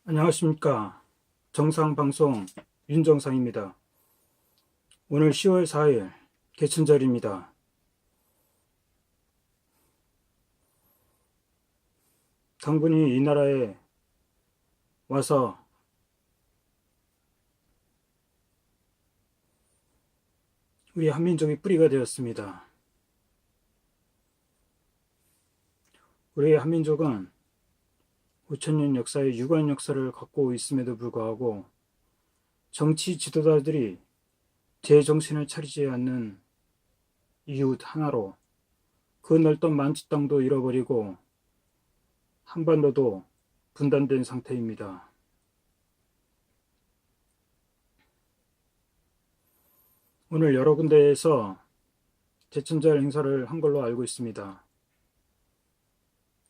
안녕하십니까. 정상방송 윤정상입니다. 오늘 10월 4일 개천절입니다. 당분이 이 나라에 와서 우리 한민족이 뿌리가 되었습니다. 우리 한민족은 5천년 역사의 유관 역사를 갖고 있음에도 불구하고 정치 지도자들이 제정신을 차리지 않는 이유 하나로 그 넓던 만주 땅도 잃어버리고 한반도도 분단된 상태입니다. 오늘 여러 군데에서 제천절 행사를 한 걸로 알고 있습니다.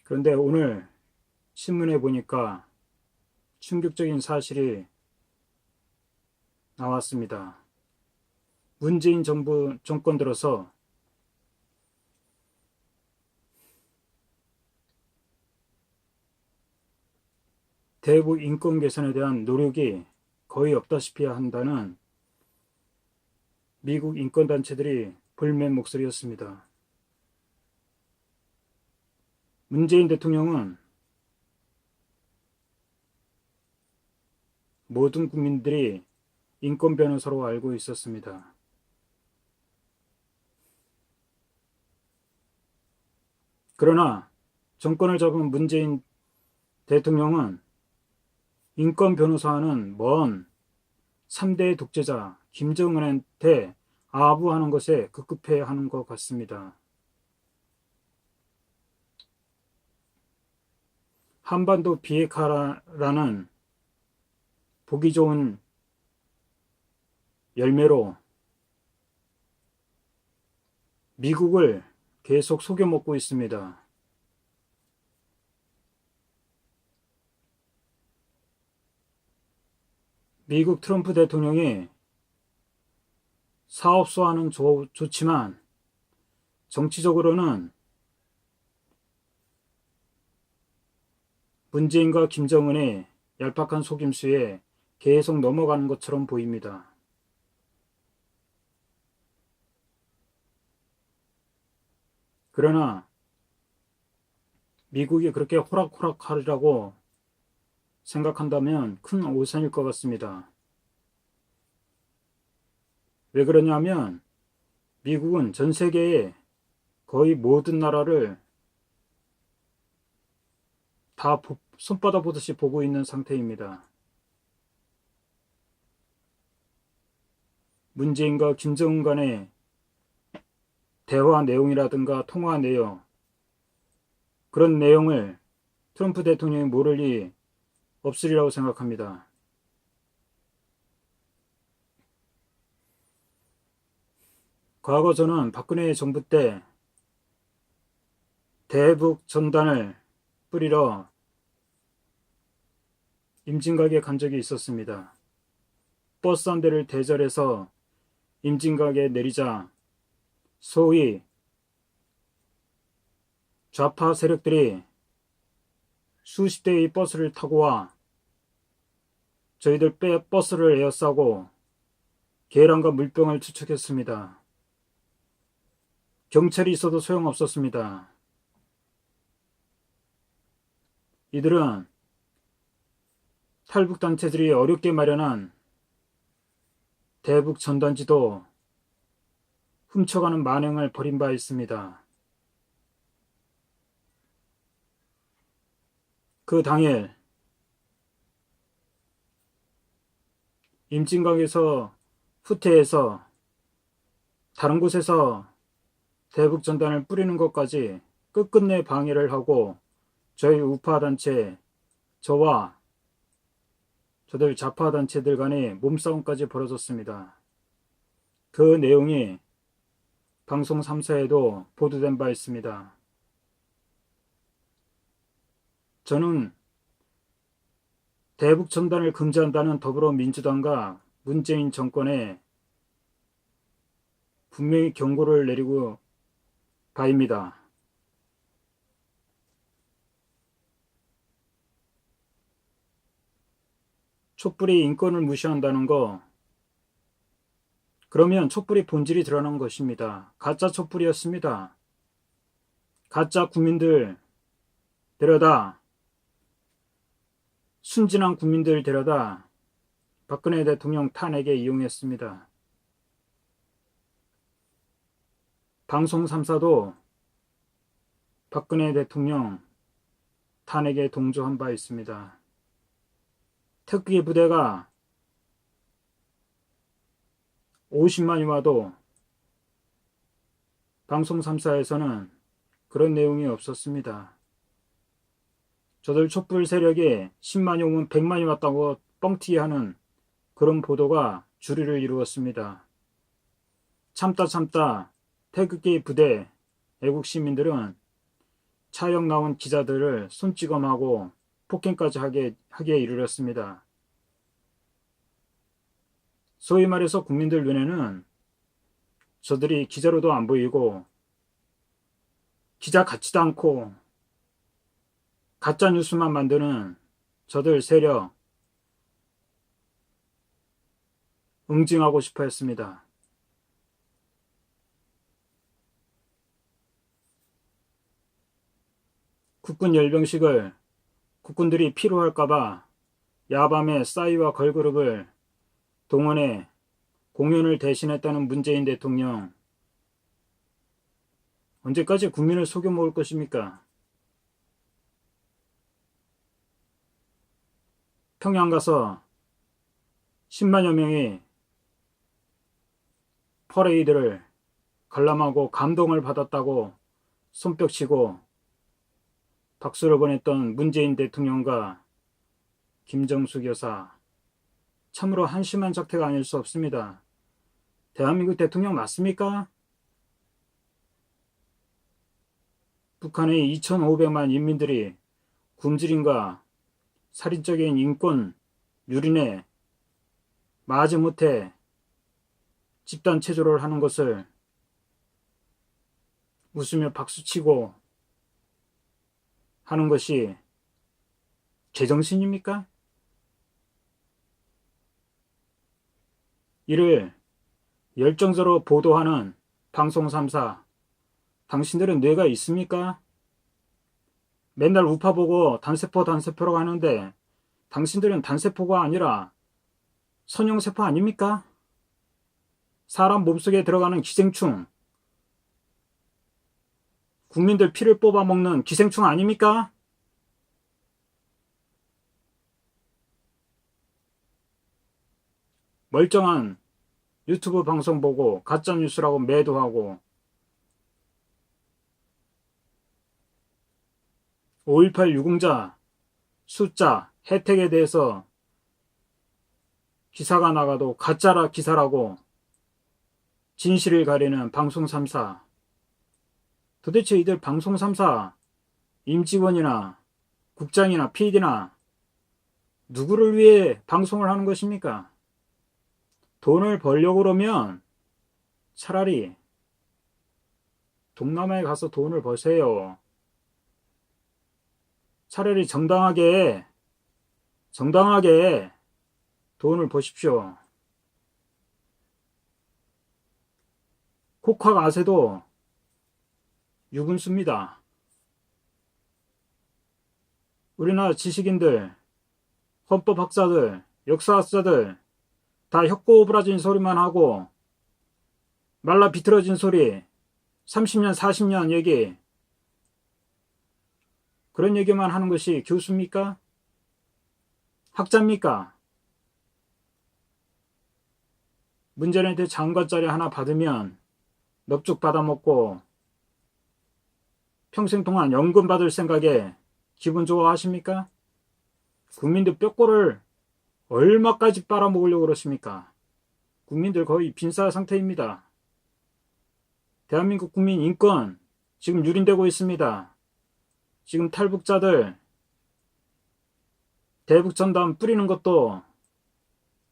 그런데 오늘 신문에 보니까 충격적인 사실이 나왔습니다. 문재인 정권 들어서 대북 인권 개선에 대한 노력이 거의 없다시피 한다는 미국 인권단체들이 불면 목소리였습니다. 문재인 대통령은 모든 국민들이 인권 변호사로 알고 있었습니다. 그러나 정권을 잡은 문재인 대통령은 인권 변호사는 먼 3대 독재자 김정은한테 아부하는 것에 급급해 하는 것 같습니다. 한반도 비핵화라는 보기 좋은 열매로 미국을 계속 속여먹고 있습니다. 미국 트럼프 대통령이 사업소와는 좋지만 정치적으로는 문재인과 김정은의 얄팍한 속임수에 계속 넘어가는 것처럼 보입니다. 그러나 미국이 그렇게 호락호락하리라고 생각한다면 큰 오산일 것 같습니다. 왜 그러냐면 미국은 전 세계의 거의 모든 나라를 다 손바닥 보듯이 보고 있는 상태입니다. 문재인과 김정은 간의 대화 내용이라든가 통화 내용, 그런 내용을 트럼프 대통령이 모를 리 없으리라고 생각합니다. 과거 저는 박근혜 정부 때 대북 전단을 뿌리러 임진각에 간 적이 있었습니다. 버스 한 대를 대절해서 임진각에 내리자 소위 좌파 세력들이 수십 대의 버스를 타고 와 저희들 버스를 에워싸고 계란과 물병을 투척했습니다. 경찰이 있어도 소용없었습니다. 이들은 탈북단체들이 어렵게 마련한 대북 전단지도 훔쳐가는 만행을 벌인 바 있습니다. 그 당일 임진각에서 후퇴해서 다른 곳에서 대북 전단을 뿌리는 것까지 끝끝내 방해를 하고 저희 우파 단체, 저와 저들 좌파 단체들 간의 몸싸움까지 벌어졌습니다. 그 내용이 방송 3사에도 보도된 바 있습니다. 저는 대북 전단을 금지한다는 더불어민주당과 문재인 정권에 분명히 경고를 내리고 바입니다. 촛불이 인권을 무시한다는 거, 그러면 촛불이 본질이 드러난 것입니다. 가짜 촛불이었습니다. 가짜 국민들 데려다, 순진한 국민들 데려다 박근혜 대통령 탄핵에 이용했습니다. 방송 3사도 박근혜 대통령 탄핵에 동조한 바 있습니다. 특기 부대가 50만이 와도 방송 3사에서는 그런 내용이 없었습니다. 저들 촛불 세력이 10만이 오면 100만이 왔다고 뻥튀기 하는 그런 보도가 주류를 이루었습니다. 참다 태극기 부대 애국 시민들은 차역 나온 기자들을 손찌검하고 폭행까지 하기에 이르렀습니다. 소위 말해서 국민들 눈에는 저들이 기자로도 안 보이고 기자 같지도 않고 가짜 뉴스만 만드는 저들 세력 응징하고 싶어 했습니다. 국군 열병식을 국군들이 피로할까봐 야밤에 싸이와 걸그룹을 동원해 공연을 대신했다는 문재인 대통령, 언제까지 국민을 속여 먹을 것입니까? 평양 가서 10만여 명이 퍼레이드를 관람하고 감동을 받았다고 손뼉치고 박수를 보냈던 문재인 대통령과 김정숙 여사, 참으로 한심한 작태가 아닐 수 없습니다. 대한민국 대통령 맞습니까? 북한의 2,500만 인민들이 굶주림과 살인적인 인권 유린에 마지못해 집단 체조를 하는 것을 웃으며 박수치고 하는 것이 제정신입니까? 이를 열정적으로 보도하는 방송 3사, 당신들은 뇌가 있습니까? 맨날 우파 보고 단세포라고 하는데 당신들은 단세포가 아니라 선형세포 아닙니까? 사람 몸속에 들어가는 기생충, 국민들 피를 뽑아먹는 기생충 아닙니까? 멀쩡한 유튜브 방송 보고 가짜뉴스라고 매도하고 5.18 유공자 숫자 혜택에 대해서 기사가 나가도 가짜라 기사라고 진실을 가리는 방송 3사, 도대체 이들 방송 3사 임직원이나 국장이나 PD나 누구를 위해 방송을 하는 것입니까? 돈을 벌려고 그러면 차라리 동남아에 가서 돈을 버세요. 차라리 정당하게 돈을 버십시오. 코카가세도 유분수입니다. 우리나라 지식인들, 헌법학자들, 역사학자들 다 혀꼬부라진 소리만 하고 말라 비틀어진 소리 30년 40년 얘기, 그런 얘기만 하는 것이 교수입니까? 학자입니까? 문재인한테 장관짜리 하나 받으면 넙죽 받아먹고 평생 동안 연금 받을 생각에 기분 좋아하십니까? 국민들 뼈골을 얼마까지 빨아먹으려고 그러십니까? 국민들 거의 빈사 상태입니다. 대한민국 국민 인권 지금 유린되고 있습니다. 지금 탈북자들 대북 전단 뿌리는 것도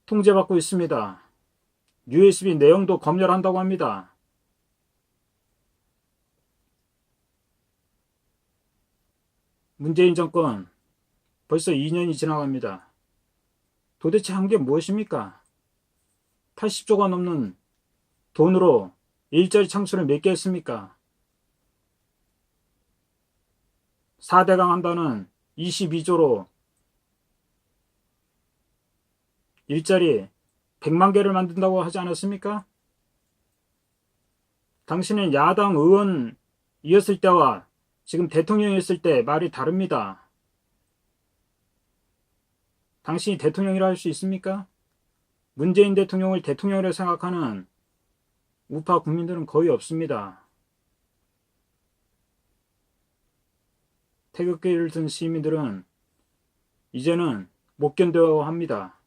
통제받고 있습니다. USB 내용도 검열한다고 합니다. 문재인 정권 벌써 2년이 지나갑니다. 도대체 한 게 무엇입니까? 80조가 넘는 돈으로 일자리 창출을 몇 개 했습니까? 4대강 한다는 22조로 일자리 100만 개를 만든다고 하지 않았습니까? 당신은 야당 의원이었을 때와 지금 대통령이었을 때 말이 다릅니다. 당신이 대통령이라 할 수 있습니까? 문재인 대통령을 대통령이라고 생각하는 우파 국민들은 거의 없습니다. 태극기를 든 시민들은 이제는 못 견뎌 합니다.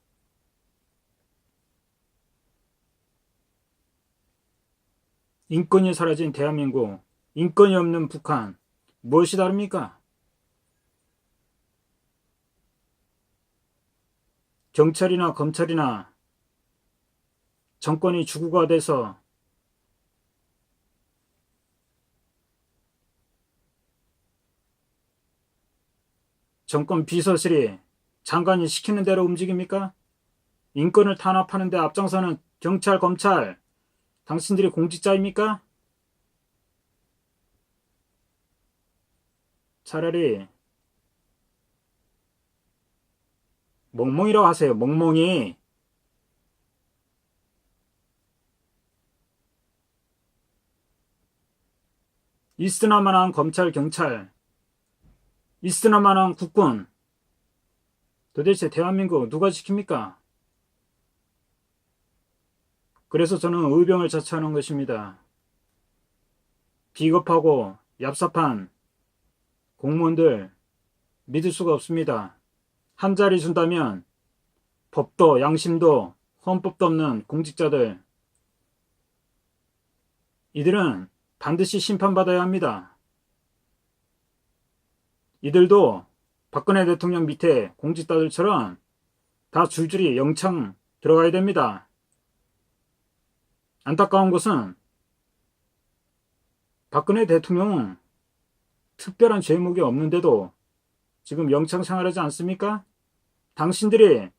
인권이 사라진 대한민국, 인권이 없는 북한, 무엇이 다릅니까? 경찰이나 검찰이나 정권이 주구가 돼서 정권 비서실이 장관이 시키는 대로 움직입니까? 인권을 탄압하는 데 앞장서는 경찰, 검찰, 당신들이 공직자입니까? 차라리 멍멍이라고 하세요. 멍멍이. 있으나마나 검찰, 경찰, 있으나마나 국군. 도대체 대한민국 누가 지킵니까? 그래서 저는 의병을 자처하는 것입니다. 비겁하고 얍삽한 공무원들 믿을 수가 없습니다. 한 자리 준다면 법도 양심도 헌법도 없는 공직자들, 이들은 반드시 심판받아야 합니다. 이들도 박근혜 대통령 밑에 공직자들처럼 다 줄줄이 영창 들어가야 됩니다. 안타까운 것은 박근혜 대통령은 특별한 죄목이 없는데도 지금 영창 생활하지 않습니까? 당신들이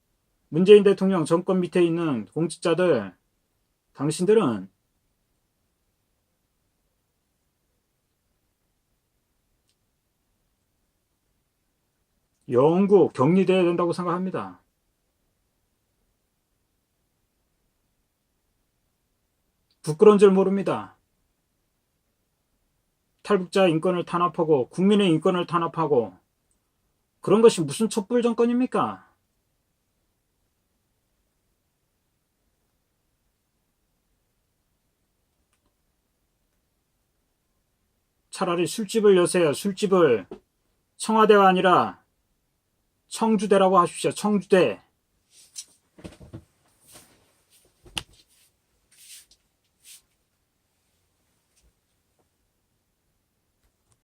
문재인 대통령 정권 밑에 있는 공직자들, 당신들은 영구 격리되어야 된다고 생각합니다. 부끄러운 줄 모릅니다. 탈북자 인권을 탄압하고 국민의 인권을 탄압하고 그런 것이 무슨 촛불 정권입니까? 차라리 술집을 여세요. 술집을 청와대가 아니라 청주대라고 하십시오. 청주대.